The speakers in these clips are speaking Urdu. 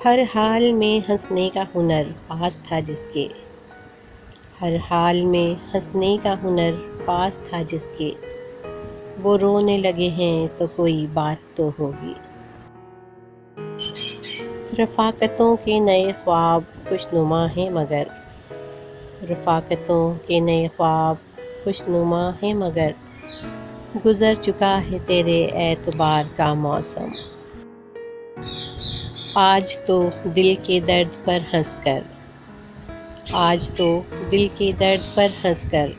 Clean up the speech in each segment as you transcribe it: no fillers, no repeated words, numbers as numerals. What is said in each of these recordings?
ہر حال میں ہنسنے کا ہنر پاس تھا جس کے، ہر حال میں ہنسنے کا ہنر پاس تھا جس کے، وہ رونے لگے ہیں تو کوئی بات تو ہوگی۔ رفاقتوں کے نئے خواب خوشنما ہیں مگر، رفاقتوں کے نئے خواب خوشنما ہیں مگر، گزر چکا ہے تیرے اعتبار کا موسم۔ آج تو دل کے درد پر ہنس کر، آج تو دل کے درد پر ہنس کر،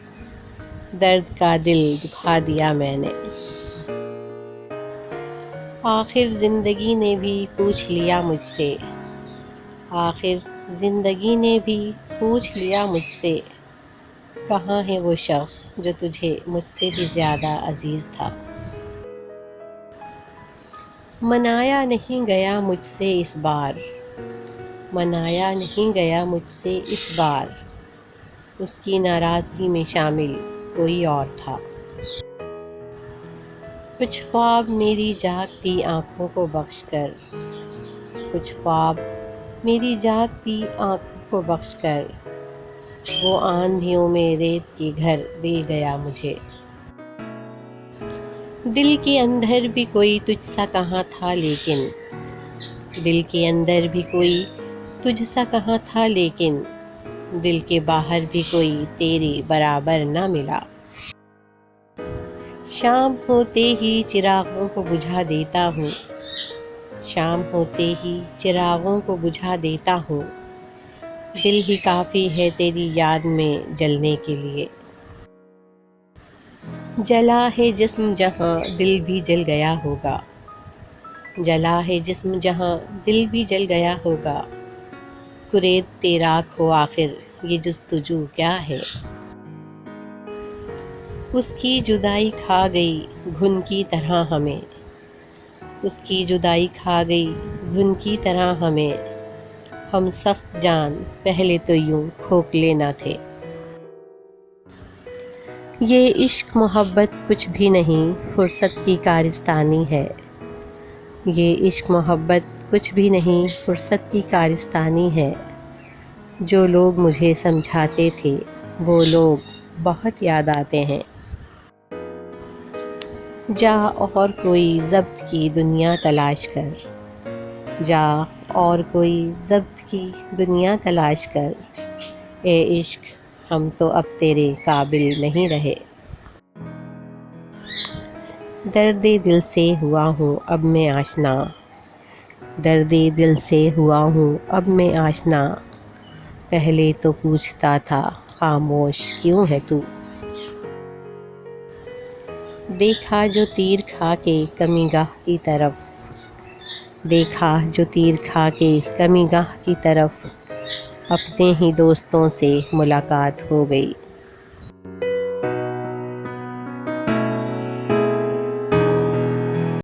درد کا دل دکھا دیا میں نے۔ آخر زندگی نے بھی پوچھ لیا مجھ سے، آخر زندگی نے بھی پوچھ لیا مجھ سے، کہاں ہے وہ شخص جو تجھے مجھ سے بھی زیادہ عزیز تھا۔ منایا نہیں گیا مجھ سے اس بار، منایا نہیں گیا مجھ سے اس بار، اس کی ناراضگی میں شامل کوئی اور تھا۔ کچھ خواب میری جاگتی آنکھوں کو بخش کر، کچھ خواب میری جاگتی آنکھوں کو بخش کر، وہ آندھیوں میں ریت کے گھر دے گیا مجھے۔ دل کے اندر بھی کوئی تجھ سا کہاں تھا لیکن، دل کے اندر بھی کوئی تجھ سا کہاں تھا لیکن، دل کے باہر بھی کوئی تیرے برابر نہ ملا۔ شام ہوتے ہی چراغوں کو بجھا دیتا ہوں، شام ہوتے ہی چراغوں کو بجھا دیتا ہوں، دل ہی کافی ہے تیری یاد میں جلنے کے لیے۔ جلا ہے جسم جہاں دل بھی جل گیا ہوگا، جلا ہے جسم جہاں دل بھی جل گیا ہوگا، کریدتے راکھ ہو آخر یہ جستجو کیا ہے۔ اس کی جدائی کھا گئی گھن کی طرح ہمیں، اس کی جدائی کھا گئی گھن کی طرح ہمیں، ہم سخت جان پہلے تو یوں کھوکھلے نہ تھے۔ یہ عشق محبت کچھ بھی نہیں فرصت کی کارستانی ہے، یہ عشق محبت کچھ بھی نہیں فرصت کی کارستانی ہے، جو لوگ مجھے سمجھاتے تھے وہ لوگ بہت یاد آتے ہیں۔ جا اور کوئی ضبط کی دنیا تلاش کر، جا اور کوئی ضبط کی دنیا تلاش کر، اے عشق ہم تو اب تیرے قابل نہیں رہے۔ درد دل سے ہوا ہوں اب میں آشنا، درد دل سے ہوا ہوں اب میں آشنا، پہلے تو پوچھتا تھا خاموش کیوں ہے تو۔ دیکھا جو تیر کھا کے کمی گاہ کی طرف، دیکھا جو تیر کھا کے کمی گاہ کی طرف، اپنے ہی دوستوں سے ملاقات ہو گئی۔